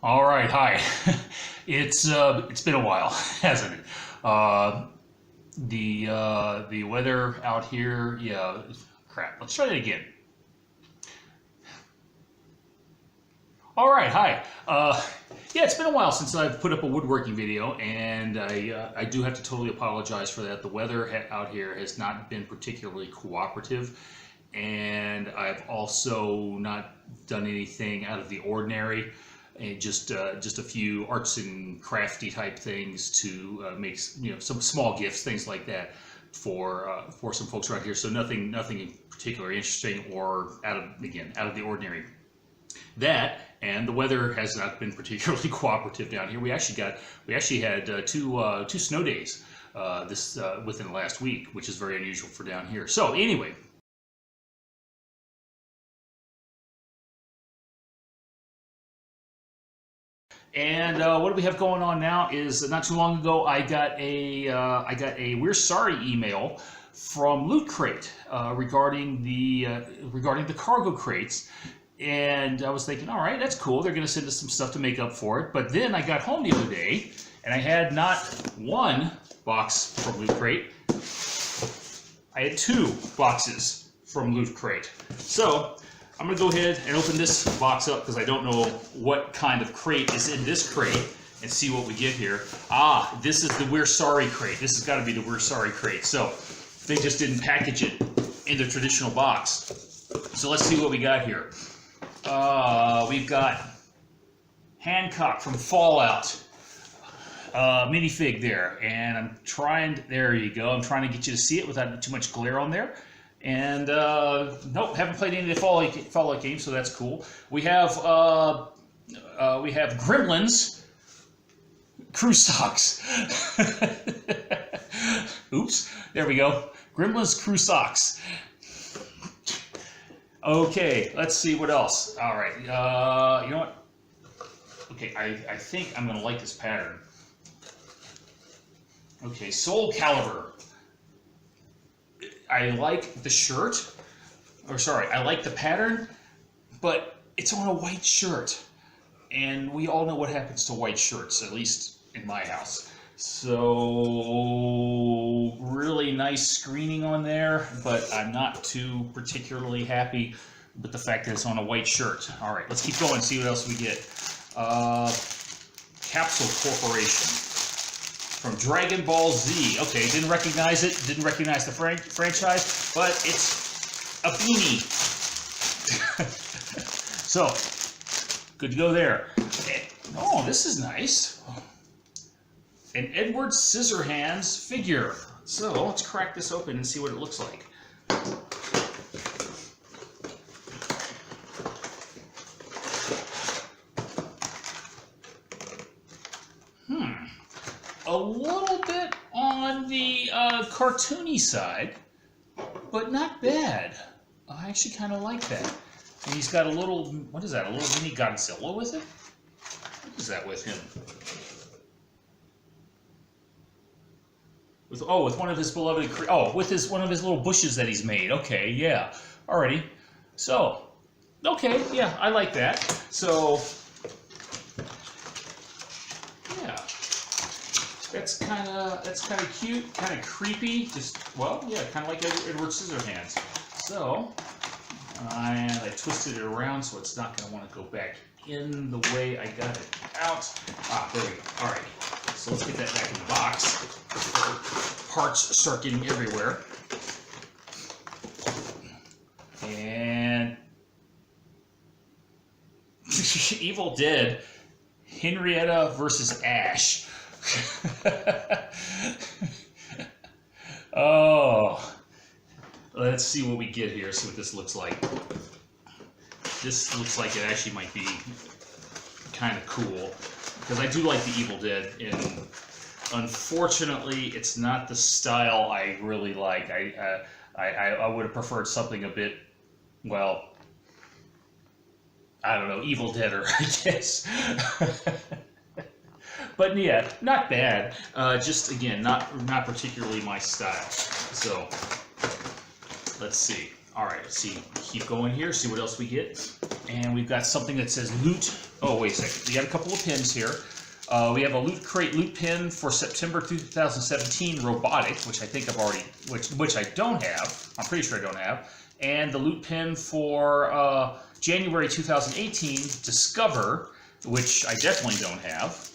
All right, hi. It's been a while, hasn't it? The weather out here, yeah, crap. Let's try that again. All right, hi. Yeah, it's been a while since I've put up a woodworking video, and I do have to totally apologize for that. The weather out here has not been particularly cooperative, and I've also not done anything out of the ordinary. And just a few arts and crafty type things to make some small gifts, things like that for some folks around here. So nothing particularly interesting or out of the ordinary. That and the weather has not been particularly cooperative down here. We actually had two snow days within the last week, which is very unusual for down here. So anyway. And what do we have going on now is not too long ago I got a "We're sorry" email from Lootcrate regarding the cargo crates, and I was thinking, all right, that's cool. They're going to send us some stuff to make up for it. But then I got home the other day and I had not one box from Lootcrate. I had two boxes from Lootcrate. So I'm going to go ahead and open this box up because I don't know what kind of crate is in this crate and see what we get here. Ah, this is the "We're sorry" crate. This has got to be the "We're sorry" crate. So they just didn't package it in the traditional box. So let's see what we got here. We've got Hancock from Fallout. Minifig there. And there you go. I'm trying to get you to see it without too much glare on there. And nope, haven't played any of the Fallout games, so that's cool. We have Gremlins crew socks. Oops, there we go. Gremlins crew socks. Okay, let's see what else. All right, you know what? Okay, I think I'm gonna like this pattern. Okay, Soul Calibur. I like the shirt, I like the pattern, but it's on a white shirt. And we all know what happens to white shirts, at least in my house. So, really nice screening on there, but I'm not too particularly happy with the fact that it's on a white shirt. All right, let's keep going, see what else we get. Capsule Corporation. From Dragon Ball Z. Okay, didn't recognize it, didn't recognize the franchise, but it's a beanie. So, good to go there. Oh, this is nice. An Edward Scissorhands figure. So, let's crack this open and see what it looks like. A little bit on the cartoony side, but not bad. I actually kind of like that. And he's got a little, what is that, a little mini Godzilla with it? What is that with him? With one of his beloved, with one of his little bushes that he's made. Okay, yeah. Alrighty. So, okay, yeah, I like that. So, That's kind of cute, kind of creepy. Just, well, yeah, kind of like Edward Scissorhands. So, I twisted it around so it's not going to want to go back in the way I got it out. Ah, there we go. All right. So let's get that back in the box. Parts circling everywhere. And Evil Dead, Henrietta versus Ash. Oh, let's see what we get here. See what this looks like. This looks like it actually might be kind of cool because I do like the Evil Dead, and unfortunately, it's not the style I really like. I would have preferred something a bit, well, I don't know, Evil Deader, I guess. But yeah, not bad. Just again, not particularly my style. So let's see. All right, let's see. Keep going here, see what else we get. And we've got something that says loot. Oh, wait a second. We got a couple of pins here. We have a Lootcrate loot pin for September 2017 robotic, which I think I've already, which I don't have. I'm pretty sure I don't have. And the loot pin for January 2018 discover, which I definitely don't have.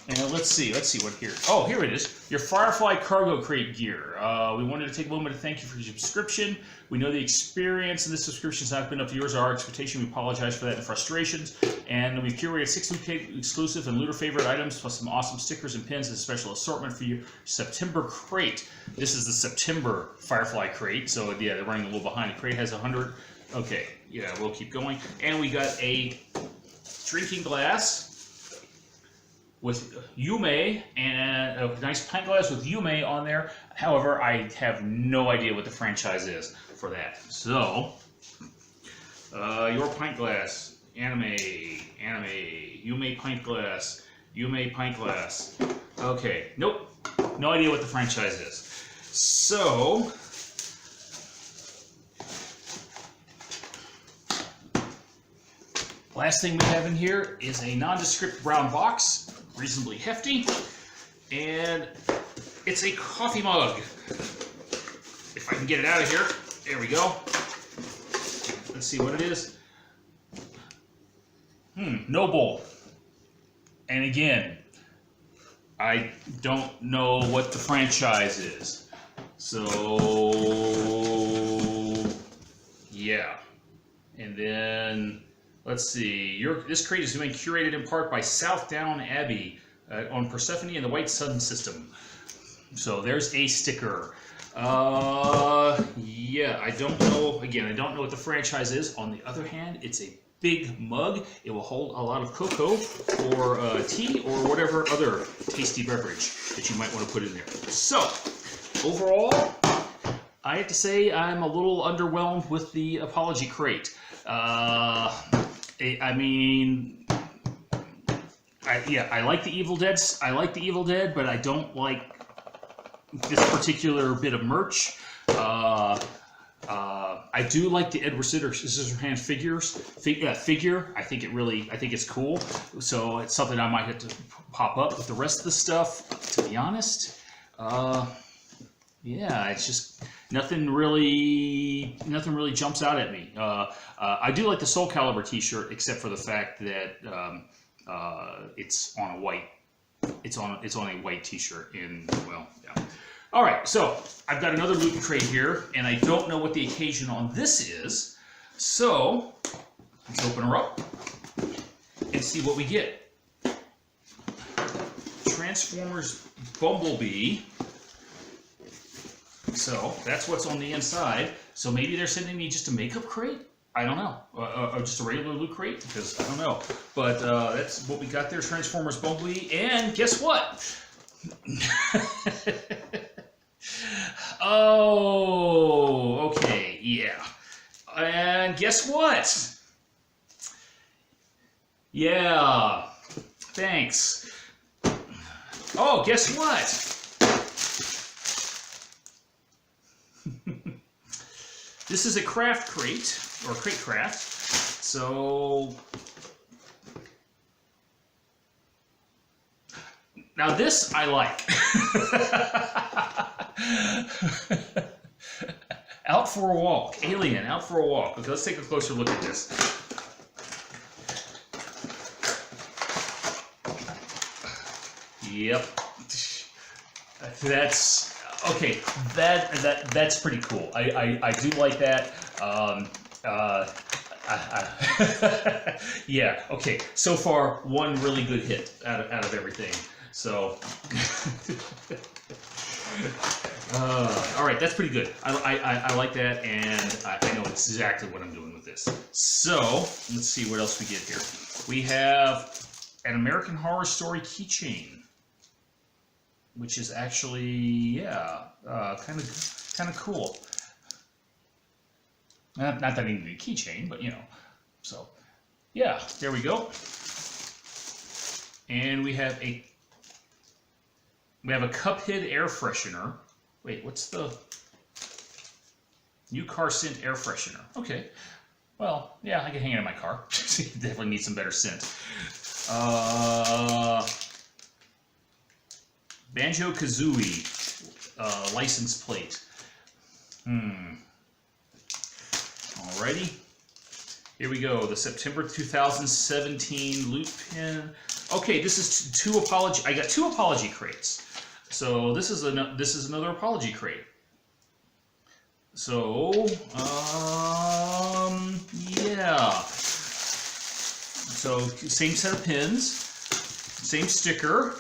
And let's see what here. Oh, here it is. Your Firefly cargo crate gear. We wanted to take a moment to thank you for your subscription. We know the experience in this subscription has not been up to yours or our expectation. We apologize for that and frustrations. And we've curated 6 Lootcrate exclusive and looter favorite items, plus some awesome stickers and pins and a special assortment for your September crate. This is the September Firefly crate. So yeah, they're running a little behind. The crate has 100. Okay, yeah, we'll keep going. And we got a drinking glass with Yume, and a nice pint glass with Yume on there. However, I have no idea what the franchise is for that. So, your pint glass, anime, Yume pint glass, Yume pint glass. Okay, nope, no idea what the franchise is. So, last thing we have in here is a nondescript brown box. Reasonably hefty, and it's a coffee mug. If I can get it out of here, there we go. Let's see what it is. Noble. And again, I don't know what the franchise is. So, yeah. And then, let's see. This crate is being curated in part by Southdown Abbey on Persephone and the White Sun system. So there's a sticker. Yeah, I don't know. Again, I don't know what the franchise is. On the other hand, it's a big mug. It will hold a lot of cocoa or tea or whatever other tasty beverage that you might want to put in there. So, overall, I have to say I'm a little underwhelmed with the Apology crate. I mean, I like the Evil Dead. I like the Evil Dead, but I don't like this particular bit of merch. I do like the Edward Scissorhands figure. I think it's cool. So it's something I might have to pop up. But the rest of the stuff, to be honest, yeah, it's just nothing really jumps out at me. I do like the Soul Calibur T-shirt, except for the fact that it's on a white T-shirt. And well, yeah. All right, so I've got another loot crate here, and I don't know what the occasion on this is. So let's open her up and see what we get. Transformers Bumblebee. So that's what's on the inside. So maybe they're sending me just a makeup crate? I don't know. Or just a regular loot crate? Because I don't know. But that's what we got there, Transformers Bumblebee. And guess what? Oh, okay, yeah. And guess what? Yeah, thanks. Oh, guess what? This is a craft crate, or crate craft. So, now this I like. Out for a walk. Alien, out for a walk. Okay, let's take a closer look at this. Yep. That's okay. That's pretty cool. I do like that. Yeah. Okay. So far, one really good hit out of everything. So. All right, that's pretty good. I like that, and I know exactly what I'm doing with this. So, let's see what else we get here. We have an American Horror Story keychain, which is actually, yeah, kind of cool. Not that I need a keychain, but you know. So, yeah, there we go. And we have a Cuphead air freshener. Wait, what's the... New car scent air freshener. Okay. Well, yeah, I can hang it in my car. Definitely need some better scent. Banjo-Kazooie license plate. Alrighty. Here we go. The September 2017 loot pin. Okay, this is two apology. I got two apology crates. So this is another apology crate. So yeah. So same set of pins, same sticker.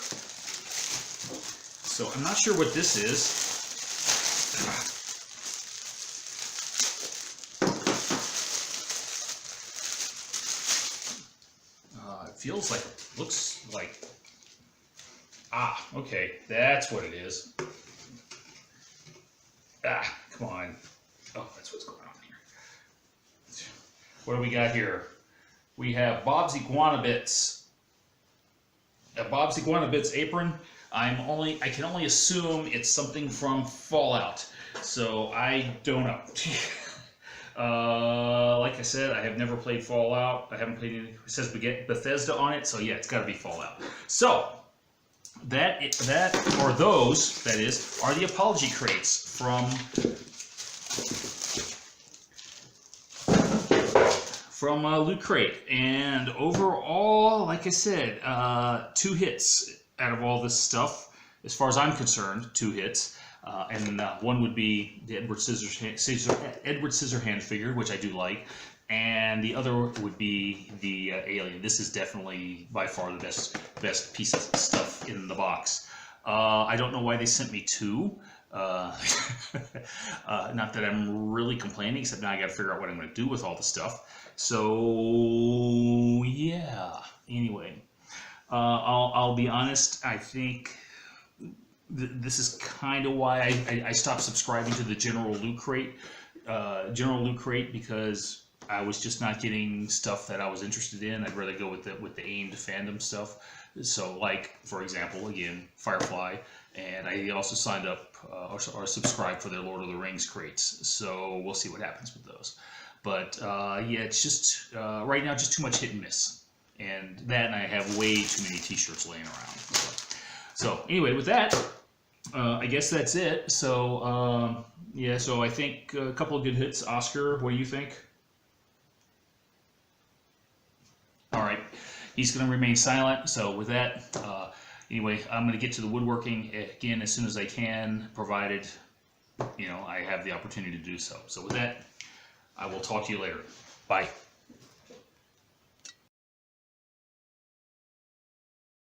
So I'm not sure what this is. Feels like, looks like, okay, that's what it is. Come on. Oh, that's what's going on here. What do we got here? We have Bob's Iguana Bits. A Bob's Iguana Bits apron. I can only assume it's something from Fallout. So I don't know. Like I said, I have never played Fallout. I haven't played it. It says Bethesda on it, so yeah, it's got to be Fallout. So those are the apology crates from Lootcrate. And overall, like I said, 2 hits out of all this stuff, as far as I'm concerned. 2 hits. And one would be the Edward Scissorhand figure, which I do like, and the other would be the Alien. This is definitely by far the best piece of stuff in the box. I don't know why they sent me 2. Not that I'm really complaining, except now I got to figure out what I'm going to do with all the stuff. So yeah. Anyway, I'll be honest. I think this is kind of why I stopped subscribing to the general Loot Crate, because I was just not getting stuff that I was interested in. I'd rather go with the aimed fandom stuff. So, like, for example, again, Firefly, and I also signed up or subscribed for their Lord of the Rings crates. So we'll see what happens with those. But yeah, it's just right now just too much hit and miss, and I have way too many T-shirts laying around. So anyway, with that. I guess that's it. So, yeah, so I think a couple of good hits. Oscar, what do you think? All right. He's going to remain silent. So with that, anyway, I'm going to get to the woodworking again as soon as I can, provided, I have the opportunity to do so. So with that, I will talk to you later. Bye.